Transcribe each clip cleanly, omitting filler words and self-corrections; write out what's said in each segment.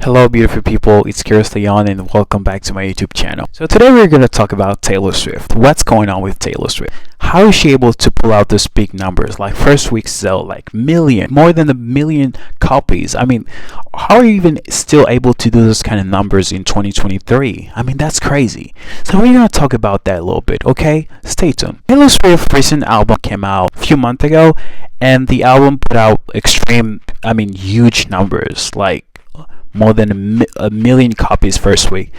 Hello beautiful people, it's Curious Leon and welcome back to my YouTube channel. So today we're going to talk about Taylor Swift. What's going on with Taylor Swift? How is she able to pull out those big numbers? Like first week sell like more than a million copies. I mean, how are you even still able to do those kind of numbers in 2023? I mean, that's crazy. So we're going to talk about that a little bit, okay? Stay tuned. Taylor Swift's recent album came out a few months ago and the album put out huge numbers, like more than a million copies first week.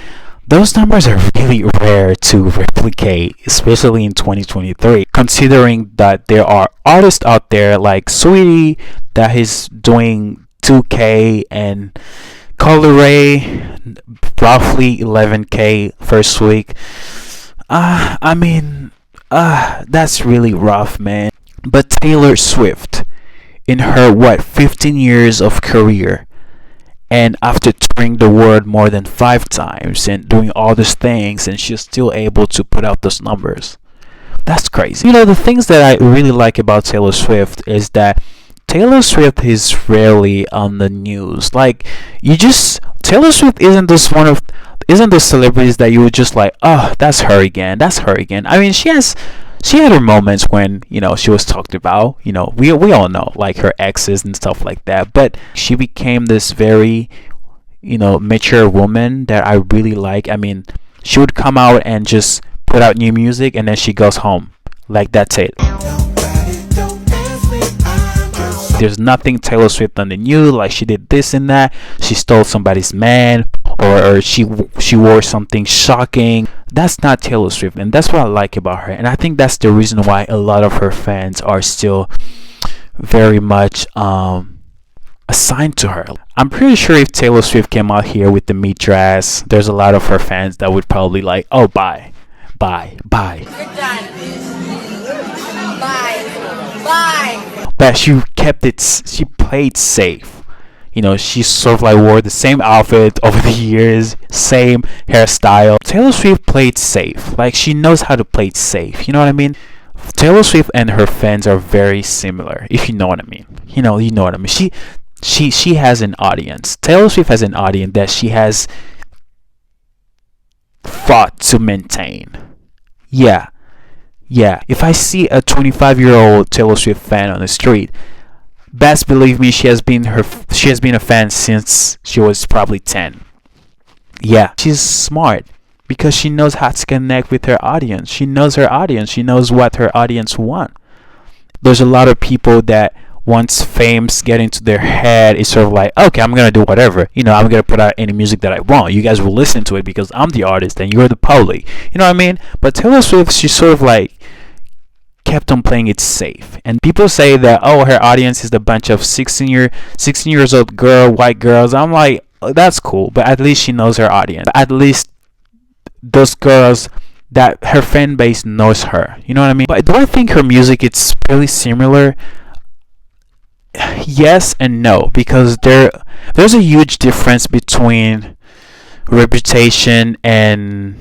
Those numbers are really rare to replicate, especially in 2023, considering that there are artists out there like Sweetie that is doing 2K and Color Ray roughly 11K first week. That's really rough, man. But Taylor Swift, in her 15 years of career, and after touring the world more than 5 times and doing all these things, and she's still able to put out those numbers. That's crazy. You know, the things that I really like about Taylor Swift is that Taylor Swift is rarely on the news. Like, Taylor Swift isn't those celebrities that you would just like, oh, that's her again. I mean, she had her moments when, she was talked about, we all know, like her exes and stuff like that, but she became this very, mature woman that I really like. I mean, she would come out and just put out new music and then she goes home. Like, that's it. There's nothing Taylor Swift on the news, like she did this and that, she stole somebody's man, or she wore something shocking. That's not Taylor Swift, and that's what I like about her. And I think that's the reason why a lot of her fans are still very much assigned to her. I'm pretty sure if Taylor Swift came out here with the meat dress, there's a lot of her fans that would probably like, oh, bye. You're done. Bye. But she played safe. She sort of like wore the same outfit over the years, same hairstyle. Taylor Swift played safe. Like, she knows how to play it safe. You know what I mean? Taylor Swift and her fans are very similar, if you know what I mean. You know what I mean. She has an audience. Taylor Swift has an audience that she has fought to maintain. Yeah. If I see a 25-year-old Taylor Swift fan on the street, best believe me, she has been a fan since she was probably 10. Yeah, she's smart because she knows how to connect with her audience. She knows her audience. She knows what her audience want. There's a lot of people that once fame's get into their head, it's sort of like, okay, I'm gonna do whatever. I'm gonna put out any music that I want. You guys will listen to it because I'm the artist and you're the public. You know what I mean? But Taylor Swift, she sort of like kept on playing it safe. And people say that, oh, her audience is a bunch of 16 years old white girls. I'm like, oh, that's cool, but at least she knows her audience. At least those girls that her fan base knows her. You know what I mean? But do I think her music is really similar? Yes and no, because there's a huge difference between Reputation and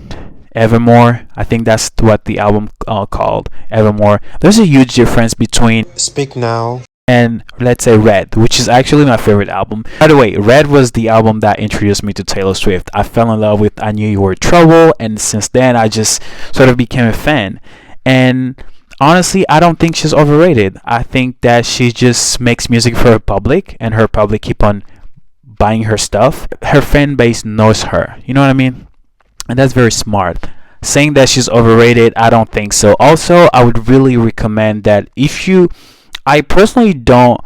Evermore. I think that's what the album called, Evermore. There's a huge difference between Speak Now and, let's say, Red, which is actually my favorite album. By the way, Red was the album that introduced me to Taylor Swift. I fell in love with I Knew You Were Trouble, and since then I just sort of became a fan. And honestly, I don't think she's overrated. I think that she just makes music for her public, and her public keep on buying her stuff. Her fan base knows her. You know what I mean? And that's very smart. Saying that she's overrated, I don't think so. Also, I would really recommend that I personally don't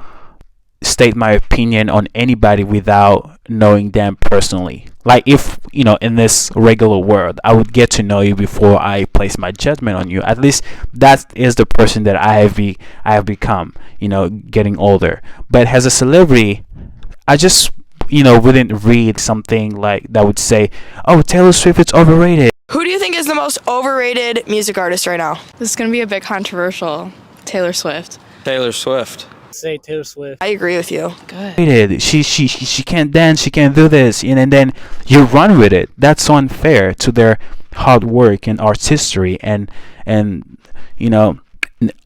state my opinion on anybody without knowing them personally. Like, if in this regular world, I would get to know you before I place my judgment on you. At least that is the person that I have become, getting older. But as a celebrity, I just wouldn't read something like that would say, oh, Taylor Swift is overrated. Who do you think is the most overrated music artist right now? This is going to be a bit controversial. Taylor Swift. Taylor Swift. Say Taylor Swift. I agree with you. Good. She can't dance, she can't do this, and then you run with it. That's so unfair to their hard work and artistry, and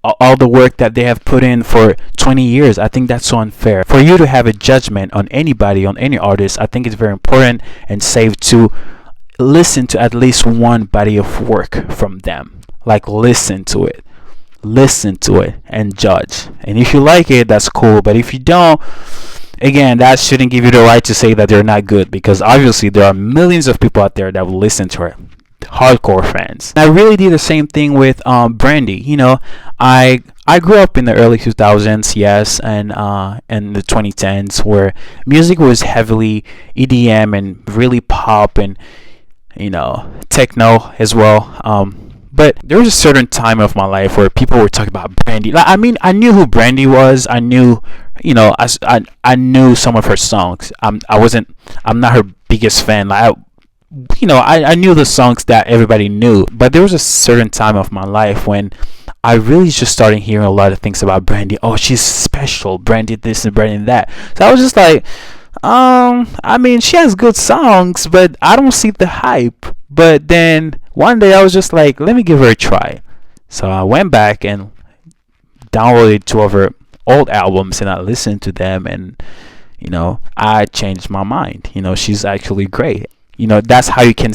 all the work that they have put in for 20 years. I think that's so unfair. For you to have a judgment on anybody, on any artist, I think it's very important and safe to listen to at least one body of work from them. Like, listen to it. Listen to it and judge. And if you like it, that's cool. But if you don't, again, that shouldn't give you the right to say that they're not good, because obviously there are millions of people out there that will listen to her, hardcore fans. I really did the same thing with Brandy. You know, I grew up in the early 2000s, yes, and the 2010s, where music was heavily EDM and really pop and, you know, techno as well. But there was a certain time of my life where people were talking about Brandy. Like, I mean, I knew who Brandy was. I knew, you know, I knew some of her songs. I'm not her biggest fan. Like, I knew the songs that everybody knew. But there was a certain time of my life when I really just started hearing a lot of things about Brandy. Oh, she's special. Brandy this and Brandy that. So I was just like, I mean, she has good songs, but I don't see the hype. But then one day I was just like, let me give her a try. So I went back and downloaded two of her old albums and I listened to them, and, you know, I changed my mind. You know, she's actually great. You know, that's how you can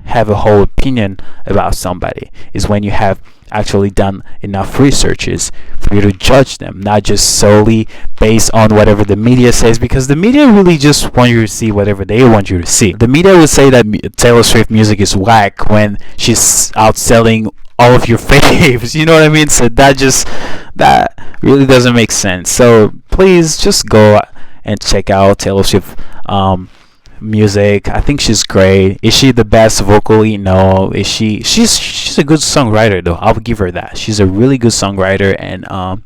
have a whole opinion about somebody, is when you have actually done enough researches for you to judge them, not just solely based on whatever the media says, because the media really just want you to see whatever they want you to see. The media will say that Taylor Swift music is whack when she's outselling all of your faves, you know what I mean? So that really doesn't make sense. So please just go and check out Taylor Swift music. I think she's great. Is she the best vocally? No. Is she's a good songwriter though. I'll give her that. She's a really good songwriter, and I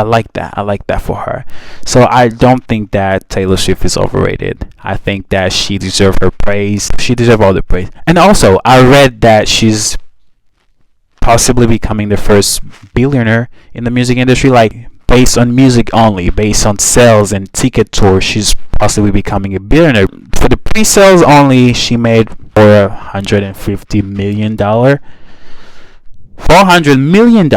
like that. I like that for her. So I don't think that Taylor Swift is overrated. I think that she deserves her praise. She deserves all the praise. And also, I read that she's possibly becoming the first billionaire in the music industry, like based on music only, based on sales and ticket tours. She's possibly becoming a billionaire. For the pre-sales only, she made $450 million. $400 million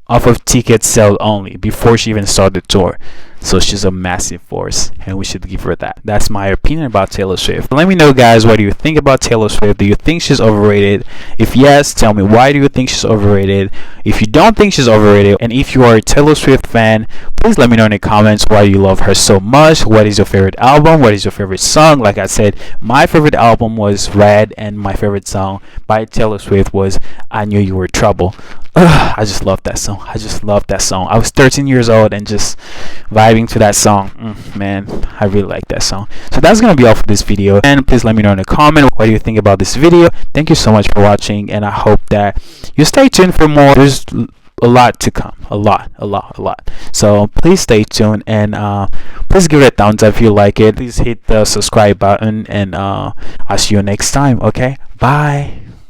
off of ticket sales only before she even started the tour. So she's a massive force, and we should give her that. That's my opinion about Taylor Swift. Let me know, guys, what do you think about Taylor Swift? Do you think she's overrated? If yes, tell me, why do you think she's overrated? If you don't think she's overrated, and if you are a Taylor Swift fan, please let me know in the comments why you love her so much. What is your favorite album? What is your favorite song? Like I said, my favorite album was Red, and my favorite song by Taylor Swift was I Knew You Were Trouble. I just love that song. I just love that song. I was 13 years old and just vibing to that song. Man, I really like that song. So that's gonna be all for this video, and please let me know in the comment what do you think about this video. Thank you so much for watching, and I hope that you stay tuned for more. There's a lot to come, a lot. So please stay tuned, and please give it a thumbs up if you like it. Please hit the subscribe button, and I'll see you next time. Okay, bye.